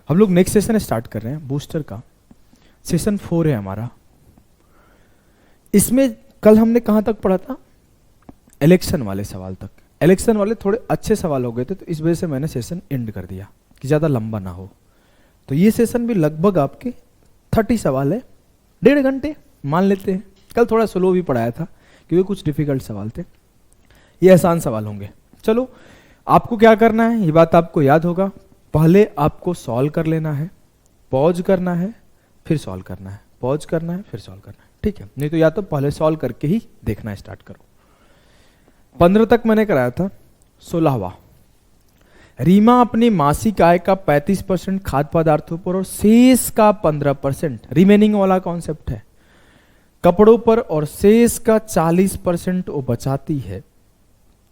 हम लोग next session start कर रहे हैं बूस्टर का। सेशन 4 है हमारा। इसमें कल हमने कहाँ तक पढ़ा था? इलेक्शन वाले सवाल तक। इलेक्शन वाले थोड़े अच्छे सवाल हो गए थे, तो इस वजह से मैंने सेशन एंड कर दिया कि ज़्यादा लंबा ना हो। तो ये सेशन भी लगभग आपके 30 सवाल है, 1.5 घंटे मान लेते हैं। कल थोड़ा स्लो भी पढ़ाया था क्योंकि कुछ डिफिकल्ट सवाल थे, ये आसान सवाल होंगे। चलो, आपको क्या करना है, ये बात आपको याद होगा। पहले आपको सॉल्व कर लेना है, पॉज करना है, फिर सॉल्व करना है, पॉज करना है, फिर सॉल्व करना है, ठीक है? नहीं तो या तो पहले सॉल्व करके ही देखना स्टार्ट करो। 15 तक मैंने कराया था। 16वां, रीमा अपनी मासिक आय का 35% खाद्य पदार्थों पर और शेष का 15%, रिमेनिंग वाला कॉन्सेप्ट है, कपड़ों पर और शेष का 40% वो बचाती है।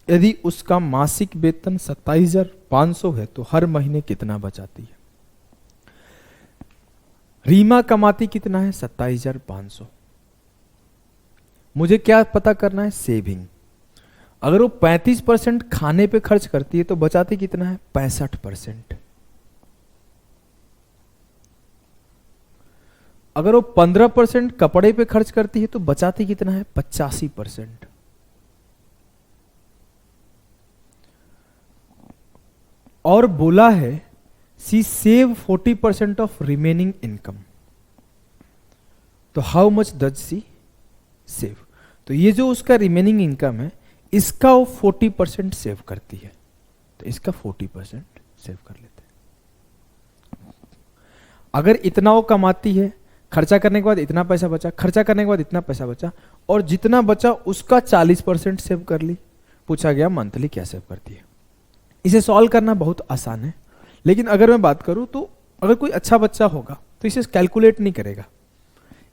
यदि उसका मासिक वेतन 27,500 है तो हर महीने कितना बचाती है? रीमा कमाती कितना है? 27,500। मुझे क्या पता करना है? सेविंग। अगर वो 35% खाने पे खर्च करती है तो बचाती कितना है? 65%। अगर वो 15% कपड़े पे खर्च करती है तो बचाती कितना है? 85%। और बोला है सी सेव 40% ऑफ रिमेनिंग इनकम, तो how much does she save? तो ये जो उसका रिमेनिंग इनकम है, इसका वो 40% सेव करती है, तो इसका 40% सेव कर लेते हैं। अगर इतना वो कमाती है, खर्चा करने के बाद इतना पैसा बचा, खर्चा करने के बाद इतना पैसा बचा, और जितना बचा उसका 40% सेव कर ली। पूछा गया मंथली क्या सेव करती है। इसे सॉल्व करना बहुत आसान है, लेकिन अगर मैं बात करूं तो अगर कोई अच्छा बच्चा होगा तो इसे कैलकुलेट नहीं करेगा,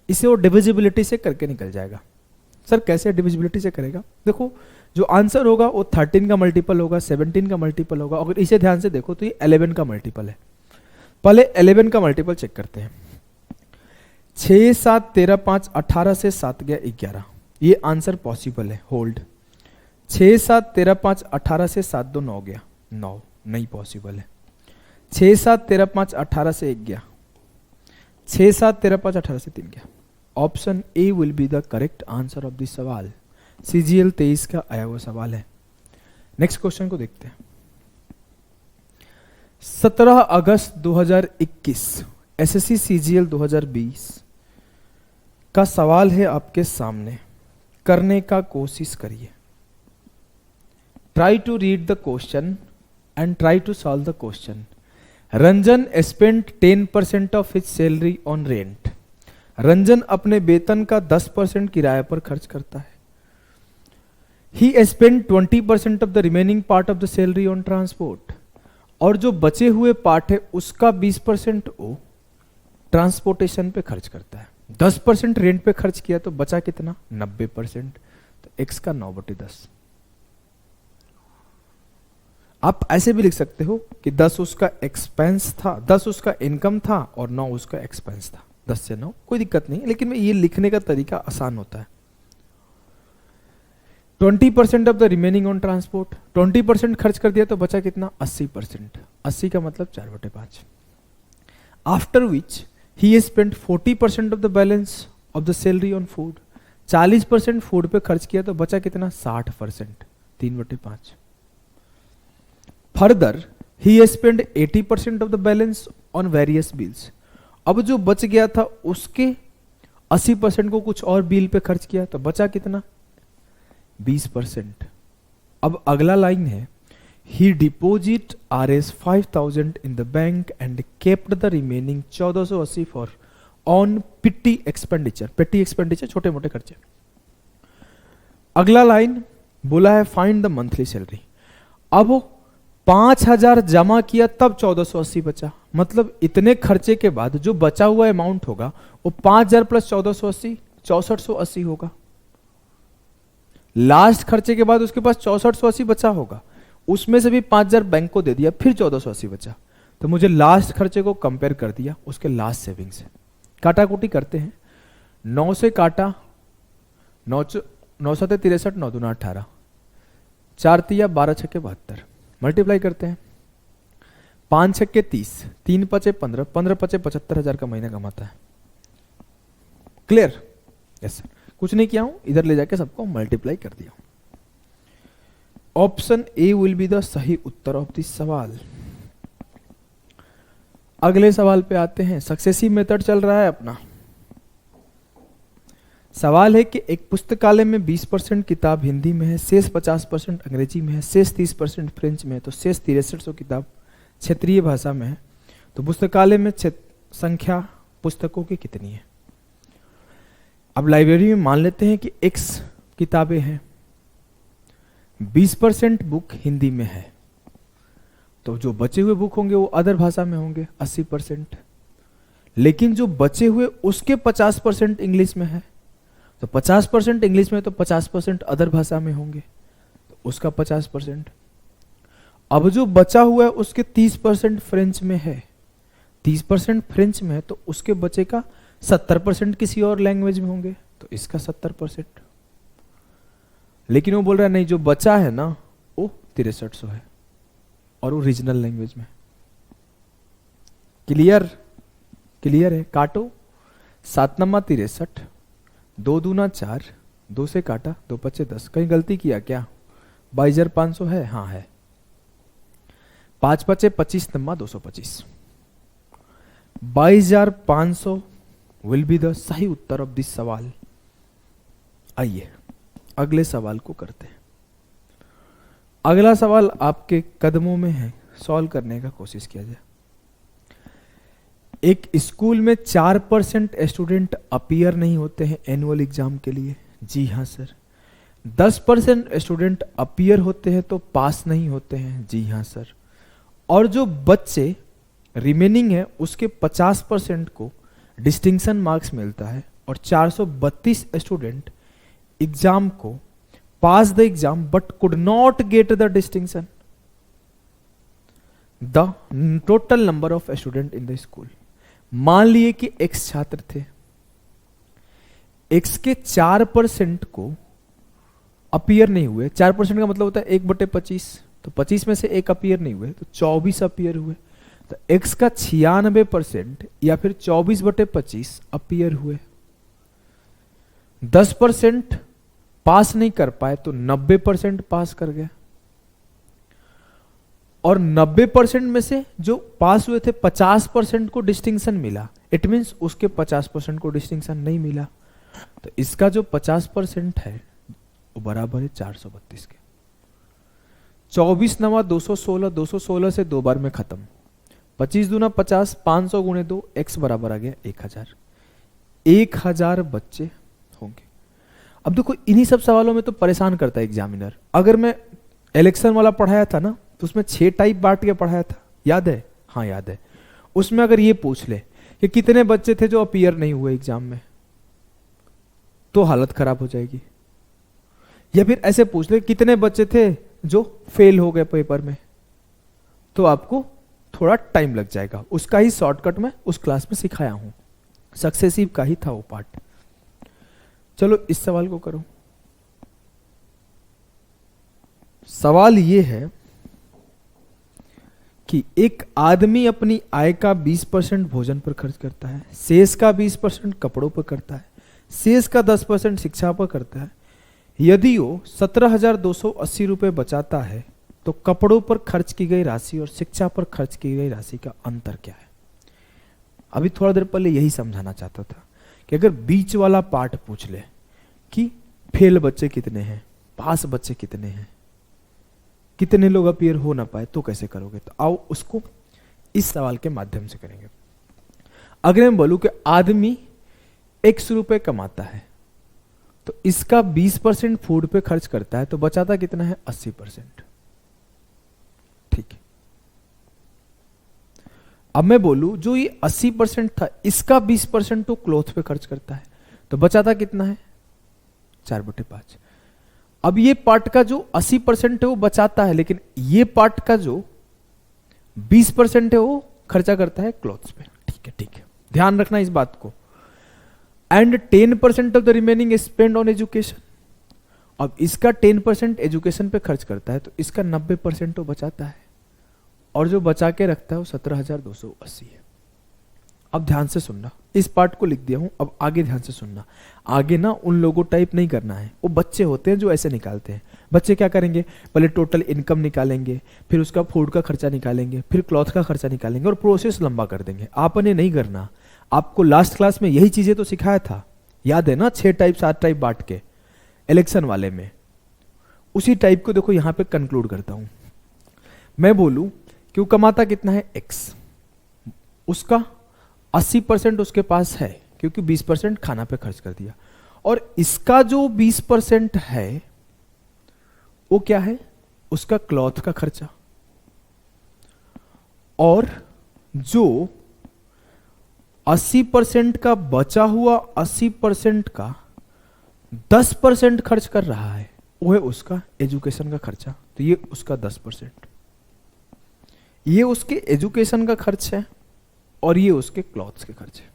इसे वो डिविजिबिलिटी से करके निकल जाएगा। सर कैसे डिविजिबिलिटी से करेगा? देखो, जो आंसर होगा वो 13 का मल्टीपल होगा, 17 का मल्टीपल होगा। अगर इसे ध्यान से देखो तो ये 11 का मल्टीपल है। पहले 11 का मल्टीपल चेक करते हैं। 6, 7, 13, 5, 18 से 7 गया 11, ये आंसर पॉसिबल है। होल्ड। 6, 7, 13, 5, 18 से 7, 2, 9 गया, 9 नहीं पॉसिबल है। 6, 7, 13, 5, 18 से 1 गया, 6, 7, 13, 5, 18 से 3 गया। Option A will be the correct answer of this सवाल। सीजीएल 23 का आया हुआ सवाल है। नेक्स्ट क्वेश्चन को देखते हैं। 17 अगस्त 2021 एसएससी सीजीएल 2020 का सवाल है आपके सामने, करने का कोशिश करिए। Try to read the question and try to solve the question. Ranjan spent 10% of his salary on rent. Ranjan अपने वेतन का 10% किराए पर खर्च करता है। He spent 20% of the remaining part of the salary on transport. और जो बचे हुए पार्ट है उसका 20% वो ट्रांसपोर्टेशन पे खर्च करता है। 10% रेंट पे खर्च किया तो बचा कितना? 90%। तो x का 9/10। आप ऐसे भी लिख सकते हो कि 10 उसका एक्सपेंस था, 10 उसका इनकम था और 9 उसका एक्सपेंस था। 10 से 9 कोई दिक्कत नहीं, लेकिन ये लिखने का तरीका आसान होता है। 20% of the remaining on transport, 20% खर्च कर दिया तो बचा कितना? 80%। 80 का मतलब 4/5। After which he spent 40% of the balance of the salary on food. 40% food पे खर्च किया तो बचा कितना? 60%, 3/5। Further he spend 80% of the balance on various bills. अब जो बच गया था उसके 80% को कुछ और बिल पे खर्च किया तो बचा कितना? 20%। अब अगला लाइन है, he deposit Rs 5,000 in the bank and kept the remaining 1480 for on petty expenditure. Petty expenditure छोटे मोटे खर्चे। अगला लाइन बोला है फाइंड द मंथली सैलरी। अब 5,000 जमा किया तब 1480 बचा, मतलब इतने खर्चे के बाद जो बचा हुआ अमाउंट होगा वो 5,000 प्लस 1480 6480 होगा। लास्ट खर्चे के बाद उसके पास 6480 बचा होगा, उसमें से भी 5,000 बैंक को दे दिया, फिर 1480 बचा। तो मुझे लास्ट खर्चे को कंपेयर कर दिया उसके लास्ट सेविंग से। काटा कुटी करते हैं। 9 से काटा, 9 7 63, 9 दूना 18, 4 तिया 12 छक्के 72, मल्टीप्लाई करते हैं। 5 छक्के 30, 3 पचे 15, 15 पचे 75,000 का महीना कमाता है। क्लियर? Yes sir. कुछ नहीं किया हूं, इधर ले जाके सबको मल्टीप्लाई कर दिया। Option A will be the सही उत्तर ऑफ दिस सवाल। अगले सवाल पे आते हैं। सक्सेसिव मेथड चल रहा है अपना। सवाल है कि एक पुस्तकालय में 20% किताब हिंदी में है, शेष 50% अंग्रेजी में है, शेष 30% फ्रेंच में है, तो शेष 6300 किताब क्षेत्रीय भाषा में है। तो पुस्तकालय में संख्या पुस्तकों की कितनी है? अब लाइब्रेरी में मान लेते हैं कि x किताबें हैं, 20% बुक हिंदी में है, तो जो बचे हुए बुक होंगे वो अदर भाषा में होंगे 80%। लेकिन जो बचे हुए उसके 50% इंग्लिश में है, तो 50% इंग्लिश में तो 50% अदर भाषा में होंगे, तो उसका 50%। अब जो बचा हुआ है उसके 30% फ्रेंच में है, 30% फ्रेंच में है, तो उसके बचे का 70% किसी और लैंग्वेज में होंगे, तो इसका 70%। लेकिन वो बोल रहा है नहीं, जो बचा है ना वो 6300 है और वो रीजनल लैंग्वेज में। क्लियर? क्लियर है? काटो। 7 नमा 63, 2 दूना 4, 2 से काटा, 2 पचे 10। कहीं गलती किया क्या? 22,500 है? हाँ है। 5 पचे 25 नमा 225। 22,500 विल बी द सही उत्तर ऑफ दिस सवाल। आइए अगले सवाल को करते हैं। अगला सवाल आपके कदमों में है, सॉल्व करने का कोशिश किया जाए। एक स्कूल में 4% स्टूडेंट अपीयर नहीं होते हैं एनुअल एग्जाम के लिए। जी हाँ सर। 10% स्टूडेंट अपीयर होते हैं तो पास नहीं होते हैं। जी हाँ सर। और जो बच्चे रिमेनिंग है उसके 50% को डिस्टिंक्शन मार्क्स मिलता है और 432 स्टूडेंट एग्जाम को pass the exam but could not get the distinction. The total number of student in the school. मान लिए कि x छात्र थे, x के 4% को अपीयर नहीं हुए। 4% का मतलब होता है 1/25, तो 25 में से 1 अपीयर नहीं हुए तो 24 अपीयर हुए। तो x का 96% या फिर 24/25 अपीयर हुए। 10% पास नहीं कर पाए तो 90% पास कर गए। और 90% में से जो पास हुए थे 50% को डिस्टिंक्शन मिला। इट मीन्स उसके 50% को डिस्टिंक्शन नहीं मिला। तो इसका जो 50% है वो बराबर है 432 के। 24 नवा 216, 216 से 2 बार में खत्म। 25 दूना 50, 500 गुणे 2, x बराबर आ गया 1000। 1000 बच्चे होंगे। अब देखो इन्हीं सब सवालों में तो परेशान करता है एग्जामिनर। अगर मैं इलेक्शन वाला पढ़ाया था ना तो उसमें 6 टाइप बांट के पढ़ाया था, याद है? हाँ याद है। उसमें अगर ये पूछ ले कि कितने बच्चे थे जो अपीयर नहीं हुए एग्जाम में, तो हालत खराब हो जाएगी। या फिर ऐसे पूछ ले कितने बच्चे थे जो फेल हो गए पेपर में, तो आपको थोड़ा टाइम लग जाएगा। उसका ही शॉर्टकट में उस क्लास में सिखाया हूं, सक्सेसिव का ही था वो पार्ट। चलो इस सवाल को करो। सवाल ये है कि एक आदमी अपनी आय का 20% भोजन पर खर्च करता है, शेष का 20% कपड़ों पर करता है, शेष का 10% शिक्षा पर करता है। यदि वो 17,280 रुपए बचाता है तो कपड़ों पर खर्च की गई राशि और शिक्षा पर खर्च की गई राशि का अंतर क्या है? अभी थोड़ा देर पहले यही समझाना चाहता था कि अगर बीच वाला पार्ट पूछ ले कि फेल बच्चे कितने हैं, पास बच्चे कितने हैं, कितने लोग अपीयर हो ना पाए, तो कैसे करोगे? तो आओ उसको इस सवाल के माध्यम से करेंगे। अगर मैं बोलूं कि आदमी x रुपए कमाता है तो इसका 20% फूड पे खर्च करता है, तो बचाता कितना है? 80%। ठीक है। अब मैं बोलूं जो ये 80% था इसका 20% तो क्लोथ पे खर्च करता है, तो बचाता कितना है? 4/5। अब ये पार्ट का जो 80% है वो बचाता है, लेकिन ये पार्ट का जो 20% है वो खर्चा करता है क्लॉथ्स पे। ठीक है, ठीक है, ध्यान रखना इस बात को। And 10% of the remaining spend on education. अब इसका 10% एजुकेशन पे खर्च करता है, तो इसका 90% तो बचाता है। और जो बचा के रखता है वो 17,280 है। अब ध्यान से सुनना, इस पार्ट को लिख दिया हूं, अब आगे ध्यान से सुनना। आगे ना उन लोगों टाइप नहीं करना है, वो बच्चे होते हैं जो ऐसे निकालते हैं। बच्चे क्या करेंगे, पहले टोटल इनकम निकालेंगे, फिर उसका फूड का खर्चा निकालेंगे, फिर क्लॉथ का खर्चा निकालेंगे और प्रोसेस लंबा कर देंगे। आपने नहीं करना, आपको लास्ट क्लास में यही चीजें तो सिखाया था, याद है ना, 6 टाइप 7 टाइप बांट के इलेक्शन वाले में। उसी टाइप को देखो यहां पे कंक्लूड करता हूं। मैं बोलूं कि वो कमाता कितना है एक्स, उसका 80% उसके पास है क्योंकि 20% खाना पे खर्च कर दिया, और इसका जो 20% है वो क्या है, उसका क्लॉथ का खर्चा। और जो 80% का बचा हुआ 80% का 10% खर्च कर रहा है, वो है उसका एजुकेशन का खर्चा। तो ये उसका 10%, ये उसके एजुकेशन का खर्च है और ये उसके क्लॉथ्स के खर्च है।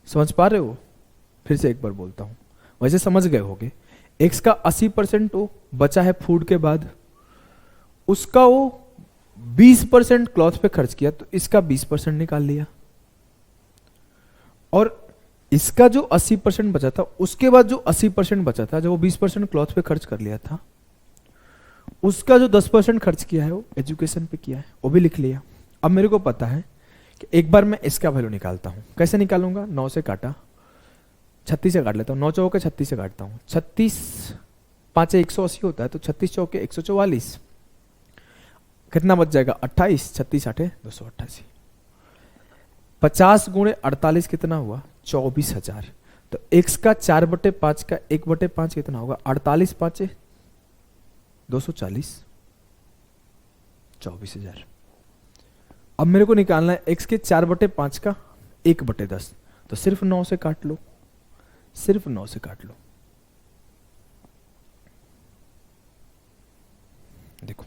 समझ पा रहे हो? फिर से एक बार बोलता हूं, वैसे समझ गए होगे। एक्स का 80% वो बचा है फूड के बाद, उसका वो 20% क्लॉथ पे खर्च किया, तो इसका 20% निकाल लिया। और इसका जो 80% बचा था, उसके बाद जो 80% बचा था, जो वो 20% क्लॉथ पे खर्च कर लिया था, उसका जो 10% खर्च किया है वो एजुकेशन पे किया है, वो भी लिख लिया। अब मेरे को पता है कि एक बार मैं इसका वैल्यू निकालता हूं। कैसे निकालूंगा, 9 से काटा, 36 से काट लेता हूं, 9 चौके 36 से काटता हूं, 36 5 180 होता है, तो 36 चौके 144, कितना बच जाएगा 28, 36 8 288, 50 गुणे 48 कितना हुआ 24,000। तो x का 4/5 का 1/5 कितना होगा, 48 5 240, 24,000। अब मेरे को निकालना है x के 4/5 का 1/10, तो सिर्फ 9 से काट लो, सिर्फ 9 से काट लो। देखो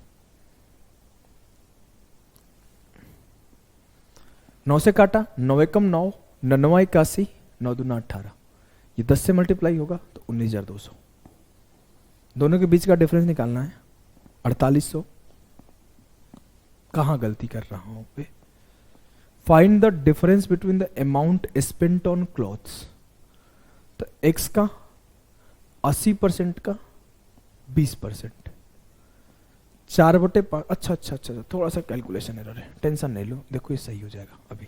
9 से काटा, 9 एकम 9, 9 81, 9 दूना 18, ये 10 से मल्टीप्लाई होगा तो 19,200। दोनों के बीच का डिफरेंस निकालना है 4800। कहां गलती कर रहा हूं पे, find the difference between the amount spent on clothes. तो x का 80% का 20%, 4/5। अच्छा, थोड़ा सा कैलकुलेशन एरर है, टेंशन नहीं लो, देखो ये सही हो जाएगा अभी।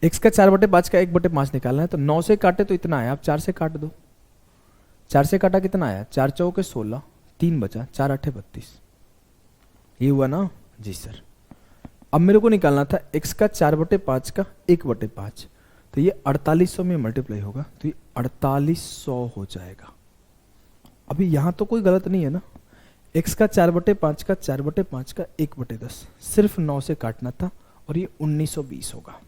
x का 4/5 का 1/5 निकालना है, तो 9 से काटे तो इतना आया, आप 4 से काट दो। 4 से काटा कितना आया, 4 चौके 16, 3 बचा, 4 8 32, ये हुआ ना जी सर। अब मेरे को निकालना था x का 4/5 का 1/5, तो ये 4800 में मल्टीप्लाई होगा, तो ये 4800 हो जाएगा। अभी यहां तो कोई गलत नहीं है ना, x का 4/5 का 4/5 का 1/10, सिर्फ 9 से काटना था और ये 1920 होगा।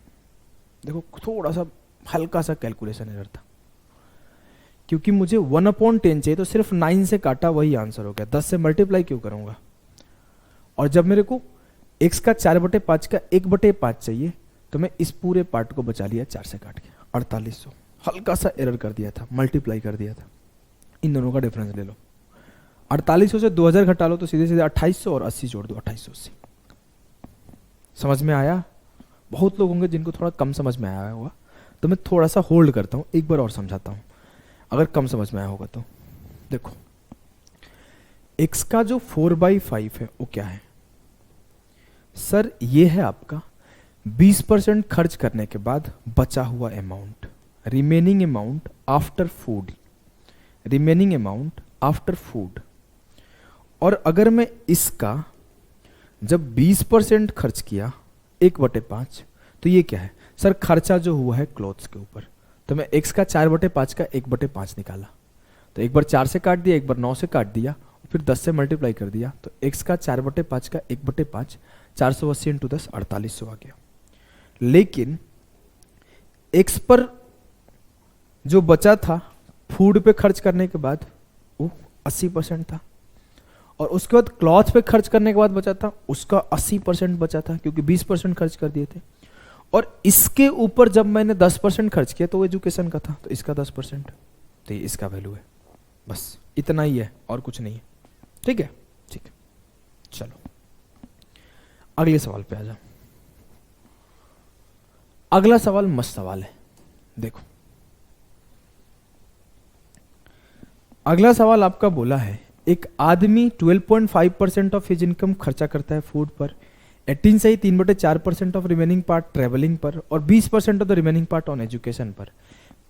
देखो थोड़ा सा हल्का सा कैलकुलेशन एरर था, क्योंकि मुझे 1/10 चाहिए, तो सिर्फ 9 से काटा, वही आंसर हो गया। 10 से मल्टीप्लाई क्यों करूंगा। और जब मेरे को x का 4/5 का 1/5 चाहिए, तो मैं इस पूरे पार्ट को बचा लिया 4 से काट के, 4800। हल्का सा एरर कर दिया था, मल्टीप्लाई कर दिया था। इन दोनों का डिफरेंस ले लो, 4800 से 2000 घटा लो, तो सीधे सीधे 2800 और 80 जोड़ दो, 2880। समझ में आया? बहुत लोग होंगे जिनको थोड़ा कम समझ में आया होगा, तो मैं थोड़ा सा होल्ड करता हूं, एक बार और समझाता हूं, अगर कम समझ में आया होगा तो। देखो x का जो 4/5 है वो क्या है सर, ये है आपका 20% खर्च करने के बाद बचा हुआ amount, remaining amount after food, remaining amount after food. और अगर मैं इसका जब 20% खर्च किया 1/5, तो ये क्या है सर, खर्चा जो हुआ है क्लॉथ्स के ऊपर। तो मैं x का 4/5 का 1/5 निकाला, तो एक बार 4 से काट दिया, एक बार 9 से काट दिया, फिर 10 से मल्टीप्लाई कर दिया, तो x का 4/5 का 1/5, 480 इंटू 10, 4800 आ गया। लेकिन x पर जो बचा था फूड पे खर्च करने के बाद वो 80% था, और उसके बाद क्लॉथ पे खर्च करने के बाद बचा था उसका 80% बचा था, क्योंकि 20% खर्च कर दिए थे। और इसके ऊपर जब मैंने 10% खर्च किया तो वो एजुकेशन का था, तो इसका 10%, तो ये इसका वैल्यू है। बस इतना ही है और कुछ नहीं है। ठीक है, चलो अगले सवाल पे आ जाओ। अगला सवाल मस्त सवाल है, देखो अगला सवाल आपका बोला है एक आदमी 12.5% ऑफ हिज इनकम खर्चा करता है फूड पर, 18 से ही 3/4% ऑफ रिमेनिंग पार्ट ट्रेवलिंग पर और 20% of the remaining part on education पर।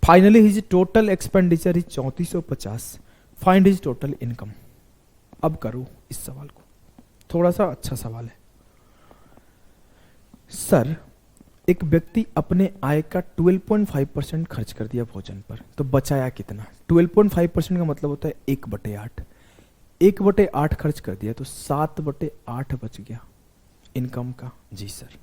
Finally his total expenditure is 3450। Find his total income. अब करो इस सवाल को, थोड़ा सा अच्छा सवाल है। सर एक व्यक्ति अपने आय का 12.5% खर्च कर दिया भोजन पर, तो बचाया कितना? 12.5% का मतलब होता है 1/8। 1/8 खर्च कर दिया तो 7/8 बच गया इनकम का। जी सर।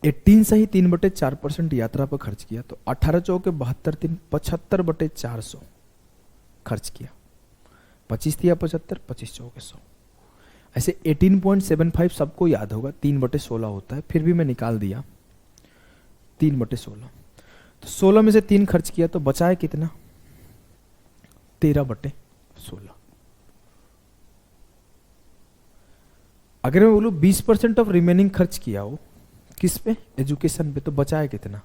18 से ही 3/4% यात्रा पर खर्च किया तो 18 चौके 72 3 75/400 खर्च किया। 25 दिया 75, 25 चौके 100। ऐसे 18.75 सबको याद होगा, 3/16 होता है, फिर भी मैं निकाल दिया 3/16। तो 16 में से 3 खर्च किया तो बचा है कितना? 13/16। अगर मैं बोलूं 20% ऑफ रिमेनिंग खर्च किया हो किस पे? एजुकेशन पे, तो बचा है कितना?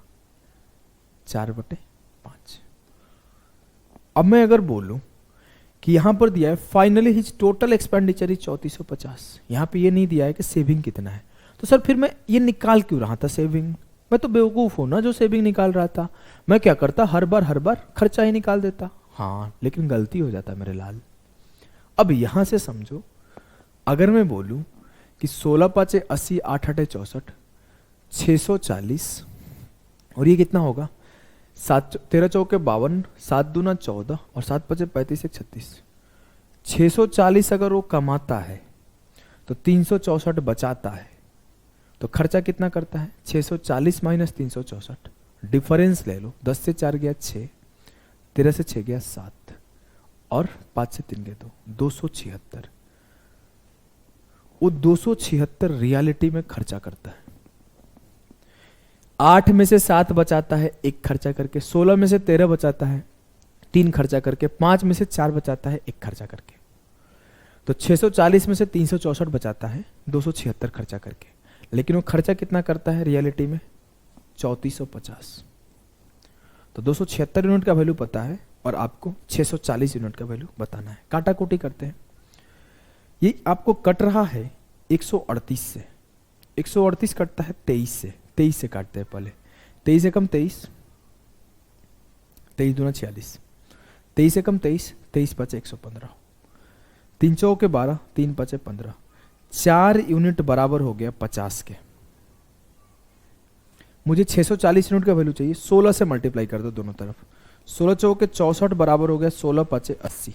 4/5। अब मैं अगर बोलूं कि यहां पर दिया है finally his total expenditure is 3450, यहां पे ये नहीं दिया है कि सेविंग कितना है, तो सर फिर मैं ये निकाल क्यों रहा था सेविंग? मैं तो बेवकूफ हूं ना जो सेविंग निकाल रहा था। मैं क्या करता, हर बार खर्चा ही निकाल देता। हाँ लेकिन गलती हो जाता मेरे लाल। अब यहां से समझो, अगर मैं बोलूं कि 16 5 80 8 8 64 640 और ये कितना होगा? 13 चौके 52, 7 दूना 14 और 7 5 35 36। 640 अगर वो कमाता है तो 364 बचाता है, तो खर्चा कितना करता है? 640 माइनस 364, डिफरेंस ले लो। 10 से 4 गया 6, 13 से 6 गया 7 और 5 से 3 गया 2, 276। वो 276 रियलिटी में खर्चा करता है। 8 में से 7 बचाता है 1 खर्चा करके, 16 में से 13 बचाता है 3 खर्चा करके, 5 में से 4 बचाता है 1 खर्चा करके। तो 640 में से 364 बचाता है 276 खर्चा करके, लेकिन वो खर्चा कितना करता है रियलिटी में? 3450। तो 276 यूनिट का वैल्यू पता है और आपको 640 यूनिट का वैल्यू बताना है। काटा कोटी करते हैं। ये आपको कट रहा है 138 से, 138 कटता है 23 से, 23 से काटते हैं पहले। 23 से कम 23, 23 दूना 46, 23 से कम 23, 23 5 115, 3 चौके 12, 3 5 15, 4 यूनिट बराबर हो गया 50 के। मुझे 640 यूनिट का वैल्यू चाहिए, 16 से मल्टीप्लाई कर दो दोनों तरफ। 16 चौके 64 बराबर हो गया 16 5 80,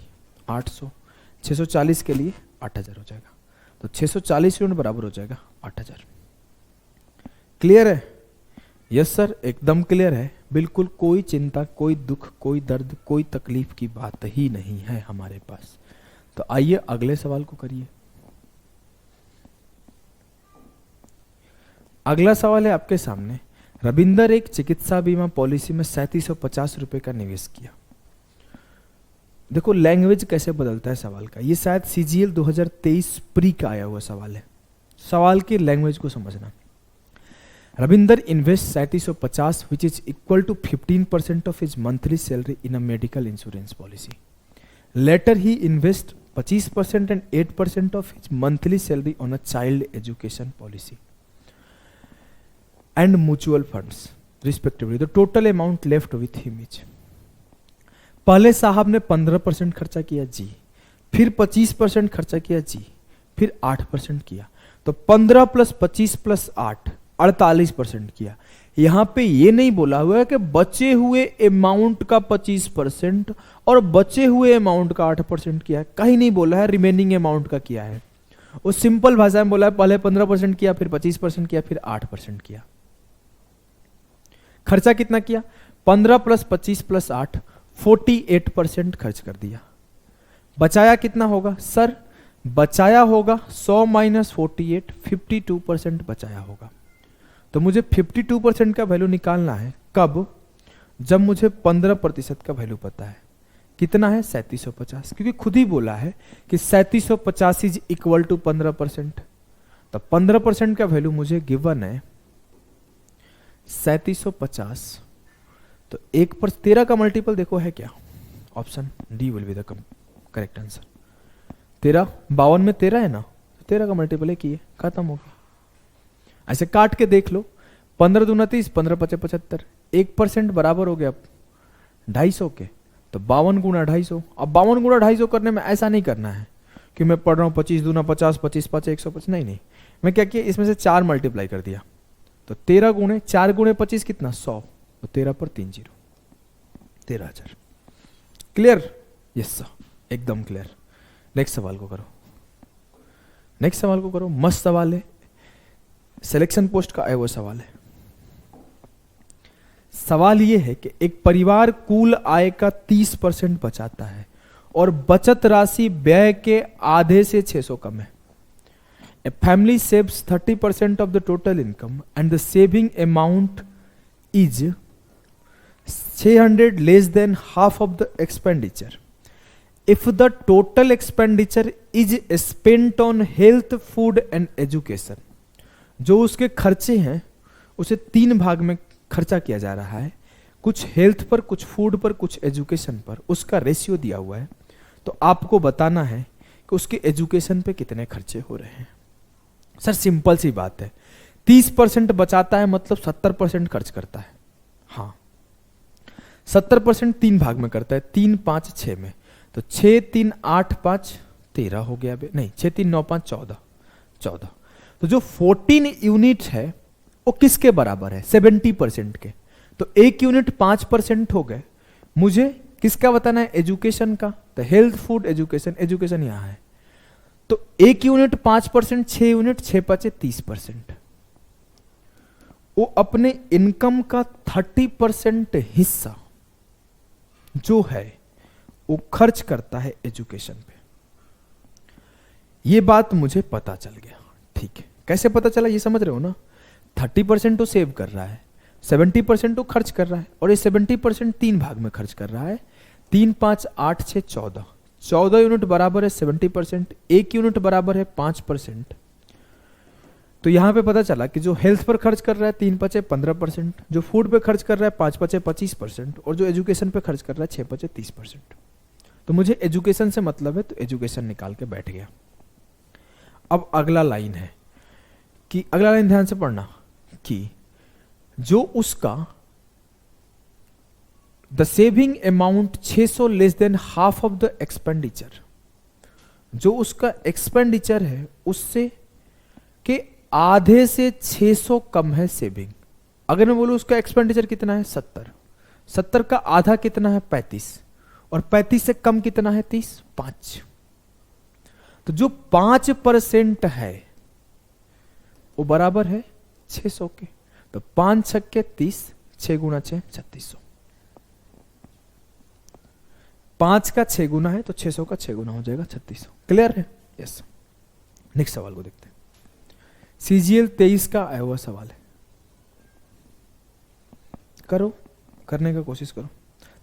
800। 640 के लिए 8000 हो जाएगा, तो 640 यूनिट बराबर हो जाएगा 8000। क्लियर है? यस सर, एकदम क्लियर है। बिल्कुल कोई चिंता, कोई दुख, कोई दर्द, कोई तकलीफ की बात ही नहीं है हमारे पास। तो आइए अगले सवाल को करिए। अगला सवाल है आपके सामने। रविंदर एक चिकित्सा बीमा पॉलिसी में 3750 रुपए का निवेश किया। देखो लैंग्वेज कैसे बदलता है सवाल का। ये शायद CGL 2023 प्री का आया हुआ सवाल है। सवाल की लैंग्वेज को समझना। Ravinder invest 3750 which is equal to 15% of his monthly salary in a medical insurance policy. Later he invest 25% and 8% of his monthly salary on a child education policy and mutual funds respectively. The total amount left with him is. पहले साहब ने 15% खर्चा किया जी, फिर 25% खर्चा किया जी, फिर 8% किया, तो 15 प्लस 25 प्लस 8 48% किया। यहां पे ये नहीं बोला हुआ है कि बचे हुए अमाउंट का 25% और बचे हुए अमाउंट का 8% किया है, कहीं नहीं बोला है रिमेनिंग अमाउंट का किया है। वो सिंपल भाषा में बोला है पहले 15% किया, फिर 25% किया, फिर 8% किया। खर्चा कितना किया? 15 प्लस 25 प्लस 8 48% खर्च कर दिया। बचाया कितना होगा सर? बचाया होगा 100 माइनस 48, 52% बचाया होगा। तो मुझे 52% का वैल्यू निकालना है। कब? जब मुझे 15% का वैल्यू पता है। कितना है 3750, क्योंकि खुद ही बोला है कि 3750 इज इक्वल टू 15%। तो 15% का वैल्यू मुझे गिवन है 3750। तो 1/13 का मल्टीपल देखो है क्या, option D will be the correct answer. 13, 52 में 13 है ना, 13 का मल्टीपल है, किए खत्म हो गया। ऐसे काट के देख लो, 15 दूना 30, 15 पचे 75, 1% बराबर हो गया 250 के। तो 52 गुणा 250। अब 52 गुणा 250 करने में ऐसा नहीं करना है कि मैं पढ़ रहा हूँ 25 दूना 50, 25 5 125, नहीं, मैं क्या किया, इसमें से 4 मल्टीप्लाई कर दिया। तो 13 गुणे 4 गुणे 25 कितना 100, तो 13 पर 3 0, 13,000। क्लियर? यस सर, एकदम क्लियर। नेक्स्ट सवाल को करो, नेक्स्ट सवाल को करो। मस्त सवाल है, सिलेक्शन पोस्ट का है वो सवाल है। सवाल ये है कि एक परिवार कुल आय का 30% बचाता है और बचत राशि व्यय के आधे से 600 कम है। A family saves 30% of the total income and the saving amount is 600 less than half of the expenditure. If the total expenditure is spent on health, food and education, जो उसके खर्चे हैं उसे 3 भाग में खर्चा किया जा रहा है, कुछ हेल्थ पर, कुछ फूड पर, कुछ एजुकेशन पर, उसका रेशियो दिया हुआ है। तो आपको बताना है कि उसके एजुकेशन पे कितने खर्चे हो रहे हैं। सर सिंपल सी बात है, 30% बचाता है मतलब 70% खर्च करता है। हाँ, 70% 3 भाग में करता है, 3 5 6 में। तो 6 3 8 5 13 हो गया, नहीं 6 3 9 5 14 14। तो जो 14 यूनिट है वो किसके बराबर है, 70% के। तो 1 यूनिट 5% हो गए। मुझे किसका बताना है, एजुकेशन का। तो हेल्थ फूड एजुकेशन, एजुकेशन यहां है। तो 1 यूनिट 5%, 6 यूनिट 6 5 30%। वो अपने इनकम का 30% हिस्सा जो है वो खर्च करता है एजुकेशन पे। ये बात मुझे पता चल गया, ठीक है। कैसे पता चला ये समझ रहे हो ना। 30% तो सेव कर रहा है, 70% तो खर्च कर रहा है, और ये 70% 3 भाग में खर्च कर रहा है। 3 5 8 6 14, 14 यूनिट बराबर है 70%, 1 यूनिट बराबर है 5%। तो यहां पे पता चला कि जो हेल्थ पर खर्च कर रहा है 3 5 15%, जो फूड पे खर्च कर रहा है 5 5 25%, और जो एजुकेशन पे खर्च कर रहा है 6 5 30%। तो मुझे एजुकेशन से मतलब है, तो एजुकेशन निकाल के बैठ गया। अब अगला लाइन है कि, अगला लाइन ध्यान से पढ़ना, कि जो उसका the saving amount 600 less than half of the expenditure, जो उसका एक्सपेंडिचर है उससे के आधे से 600 कम है सेविंग। अगर मैं बोलूं उसका एक्सपेंडिचर कितना है 70, 70 का आधा कितना है 35, और 35 से कम कितना है 30, 5। तो जो 5% है वो बराबर है 600 के। तो 5 छक्के 30, 6 गुना 6 3600। 5 का 6 गुना है तो 600 का 6 गुना हो जाएगा 3600। क्लियर है? यस। नेक्स्ट सवाल को देखते हैं। सीजीएल 23 का आया हुआ सवाल है, करो, करने का कोशिश करो।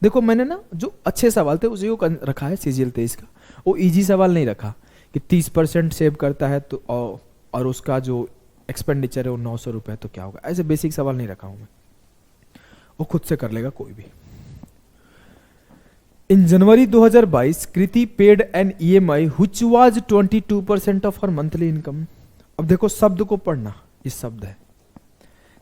देखो मैंने ना जो अच्छे सवाल थे उसी को रखा है सीजीएल 23 का, वो इजी सवाल नहीं रखा कि 30% सेव करता है तो और उसका जो एक्सपेंडिचर है वो 900 रुपए, तो क्या होगा। ऐसे बेसिक सवाल नहीं रखा हूं मैं, वो खुद से कर लेगा कोई भी। In January 2022 Kriti paid an EMI which was 22% of her monthly income. अब देखो शब्द को पढ़ना, ये शब्द है,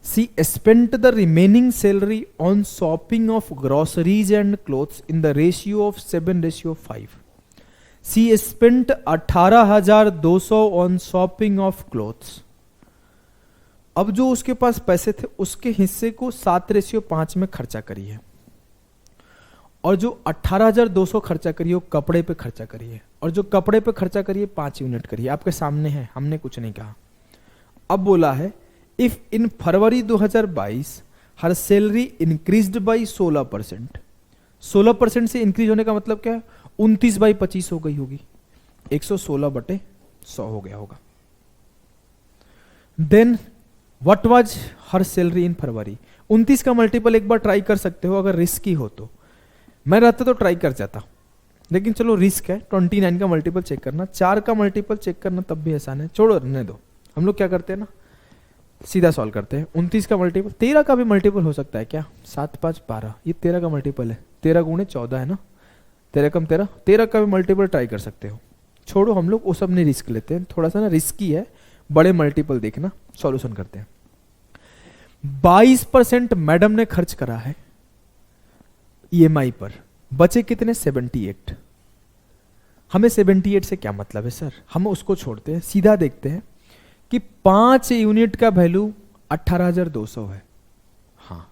she spent the remaining salary on shopping of groceries and clothes in the ratio of 7:5। She spent 18,200 on shopping of clothes. अब जो उसके पास पैसे थे उसके हिस्से को 7:5 में खर्चा करी है, और जो 18,200 खर्चा करिए वो कपड़े पे खर्चा करिए, और जो कपड़े पे खर्चा करिए 5 यूनिट करिए। आपके सामने है, हमने कुछ नहीं कहा। अब बोला है if in February 2022 her salary increased by 16%। 16% से इंक्रीज होने का मतलब क्या है, 29/25 हो गई होगी, 116/100 हो गया होगा। Then what was her salary in February. 29 का मल्टीपल एक बार ट्राई कर सकते हो अगर रिस्की हो तो। मैं रहता तो ट्राई कर जाता, लेकिन चलो रिस्क है, 29 का मल्टीपल चेक करना, 4 का मल्टीपल चेक करना तब भी आसान है, छोड़ो रहने दो। हम लोग क्या करते हैं ना, सीधा सॉल्व करते हैं। 29 का मल्टीपल, 13 का भी मल्टीपल हो सकता है क्या, 7 5 12, ये 13 का मल्टीपल है, 13 गुणे 14 है ना, 13 कम 13, 13 का भी मल्टीपल ट्राई कर सकते हो। छोड़ो हम लोग वो सब नहीं रिस्क लेते हैं, थोड़ा सा ना रिस्की है, बड़े मल्टीपल देखना। सॉल्यूशन करते हैं। 22% मैडम ने खर्च करा है ईएमआई पर, बचे कितने 78। हमें 78 से क्या मतलब है सर, हम उसको छोड़ते हैं, सीधा देखते हैं कि 5 यूनिट का वैल्यू 18,200 है। हाँ,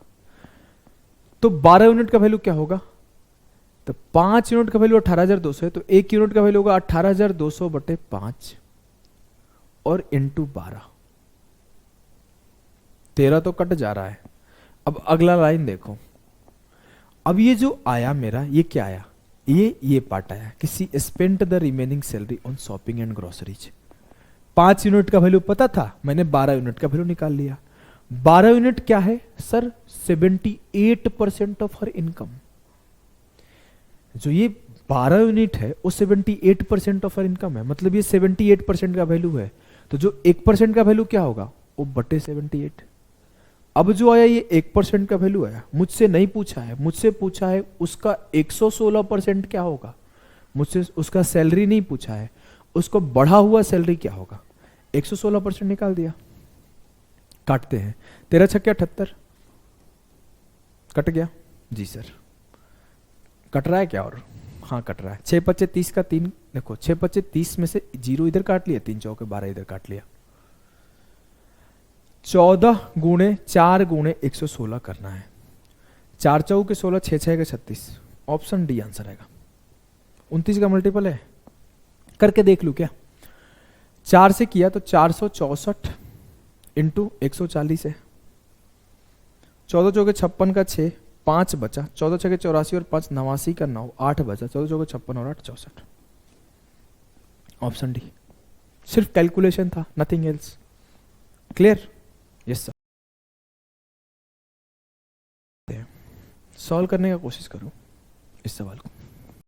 तो 12 यूनिट का वैल्यू क्या होगा, तो 5 यूनिट का वैल्यू 18,200 है, तो 1 यूनिट का वैल्यू होगा 18,200 बटे 5 और इंटू 12। 13 तो कट जा रहा है। अब अगला लाइन देखो, अब ये जो आया मेरा, ये क्या आया, ये पार्ट आया कि she spent the remaining salary on shopping and groceries. 5 unit का वैल्यू पता था, मैंने 12 यूनिट का वैल्यू निकाल लिया। 12 यूनिट क्या है सर, 78% ऑफ हर इनकम। जो ये 12 यूनिट है वो 78% ऑफ हर इनकम है, मतलब ये 78% का वैल्यू है। तो जो 1% का वैल्यू क्या होगा, वो बटे 78। अब जो आया ये 1% का वैल्यू आया, मुझसे नहीं पूछा है, मुझसे पूछा है उसका 116% क्या होगा, मुझसे उसका सैलरी नहीं पूछा है, उसको बढ़ा हुआ सैलरी क्या होगा। 116% निकाल दिया। काटते हैं, 13 छक्के 78, कट गया जी सर, कट रहा है क्या, और हाँ कट रहा है। 6 पच्चे 30 का 3, देखो 6 पच्चे 30 में से 0 इधर काट लिया, 3 चौके 12 इधर काट लिया। 14 गुणे 4 गुणे 116 करना है। 4 चौके 16, 6 6 के 36, ऑप्शन डी आंसर आएगा। 29 का मल्टीपल है, करके देख लू क्या। 4 से किया तो 464 इंटू 140 है। 14 चौके 56 का 6, 5 बचा, 14 छके 84 और 5 89 का 9, 8 बचा, 14 चौके 56 और 8 64। ऑप्शन डी, सिर्फ कैलकुलेशन था, nothing else. Clear, yes sir. Solve करने का कोशिश करो इस सवाल को।